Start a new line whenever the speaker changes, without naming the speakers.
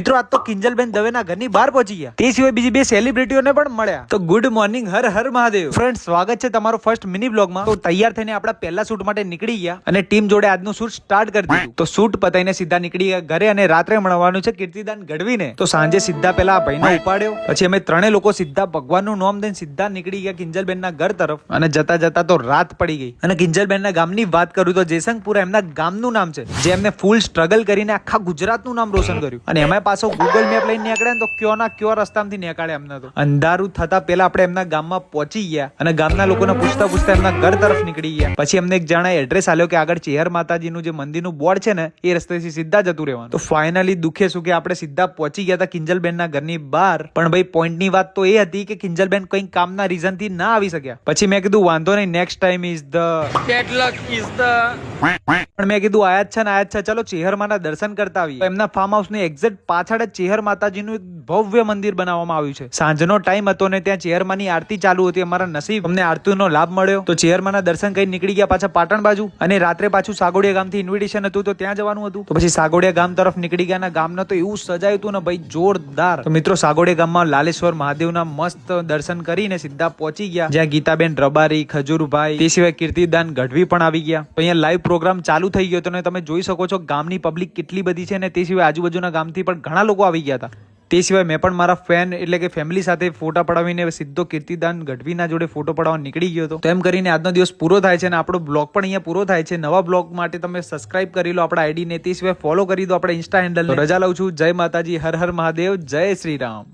મિત્રો આજ તો કિંજલબેન દવેના ઘરની બહાર પહોંચી ગયા, તે સિવાય બીજી બે સેલિબ્રિટીઓને પણ મળ્યા. તો good morning, Har Har Mahadev. Friend, સ્વાગત છે તમારો ફર્સ્ટ મિની બ્લોગમાં. તો તૈયાર થઈને આપણા પહેલા શૂટ માટે નીકળી ગયા અને ટીમ જોડે આજનું શૂટ સ્ટાર્ટ કરી દીધું. તો શૂટ પતાઈને સીધા નીકળી ગયા ઘરે અને રાત્રે મળવાનું છે કીર્તિદાન ગઢવીને. તો સાંજે સીધા પેલા આ ભાઈને ઉપાડ્યો, પછી અમે ત્રણે લોકો સીધા ભગવાનનું નામ દઈને સીધા નીકળી ગયા કિંજલબેનના ઘર તરફ. અને જતા જતા તો રાત પડી ગઈ. અને કિંજલબેનના ગામની વાત કરું તો જેસંગપુરા એમના ગામનું નામ છે, જે એમને ફૂલ સ્ટ્રગલ કરીને આખા ગુજરાતનું નામ રોશન કર્યું. અને એમાં પાછો ગૂગલ મેપ લઈને નીકળ્યા ને તો કયોના કયો રસ્તામાંથી નીકળ્યા એમને. તો અંધારું થતા પેલા આપણે એમના ગામમાં પહોંચી ગયા અને ગામના લોકોને પૂછતા પૂછતા એમના ઘર તરફ નીકળી ગયા. પછી એમને એક જણાએ એડ્રેસ આલ્યો કે આગળ ચેહર માતાજીનું જે મંદિરનું બોર્ડ છે ને એ રસ્તેથી સીધા જતું રહેવાનું. તો ફાઇનલી દુખે સુખે આપણે સીધા પહોંચી ગયા હતા કિંજલબેનના ઘરની બહાર. પણ ભાઈ પોઈન્ટની વાત તો એ હતી કે કિંજલબેન કંઈક કામના રીઝન થી ના આવી શક્યા. પછી મેં કીધું વાંધો નહીં, next time is the bed luck is the. પણ મેં કીધું આયા છે ચલો ચેહરમાના દર્શન કરતા આવીએ. એમના ફાર્મ હાઉસ ની એક્ઝેક્ટ પાછળ જ ચેહર માતાજીનું એક ભવ્ય મંદિર બનાવવામાં આવ્યું છે. સાંજનો ટાઈમ હતો ને ત્યાં ચેહરમાની આરતી ચાલુ હતી. અમારા નસીબ અમને આરતીનો લાભ મળ્યો. તો ચેહરમાના દર્શન કરી નીકળી ગયા પાછા પાટણ બાજુ. અને રાત્રે પાછું સાગોડિયા ગામથી ઇન્વિટેશન હતું તો ત્યાં જવાનું હતું. તો પછી સાગોડિયા ગામ તરફ નીકળી ગયા અને ગામનો તો એવું સજાયું હતું ને ભાઈ જોરદાર. તો મિત્રો સાગોડિયા ગામમાં લાલેશ્વર મહાદેવના મસ્ત દર્શન કરીને સીધા પહોંચી ગયા, જ્યાં ગીતાબેન રબારી, ખજૂરભાઈ, તે સિવાય કીર્તિદાન ગઢવી પણ આવી ગયા. તો અહીંયા લાઈવ પ્રોગ્રામ ચાલુ થઈ ગયો હતો ને તમે જોઈ શકો છો ગામની પબ્લિક કેટલી બધી છે. ને તે સિવાય આજુબાજુના ગામથી પણ ઘણા લોકો આવી ગયા હતા. તે સિવાય મેં પણ મારા ફેન એટલે કે ફેમિલી સાથે ફોટા પડાવીને સીધો કીર્તિદાન ગઢવીના જોડે ફોટો પડાવવા નીકળી ગયો હતો. તો એમ કરીને આજનો દિવસ પૂરો થાય છે અને આપણો બ્લોગ પણ અહીંયા પૂરો થાય છે. નવા બ્લોગ માટે તમે સબસ્ક્રાઇબ કરી લો આપણા આઈડી ને, તે સિવાય ફોલો કરી દો આપણા ઇન્સ્ટા હેન્ડલ. રજા લઉં છું. જય માતાજી, હર હર મહાદેવ, જય શ્રી રામ.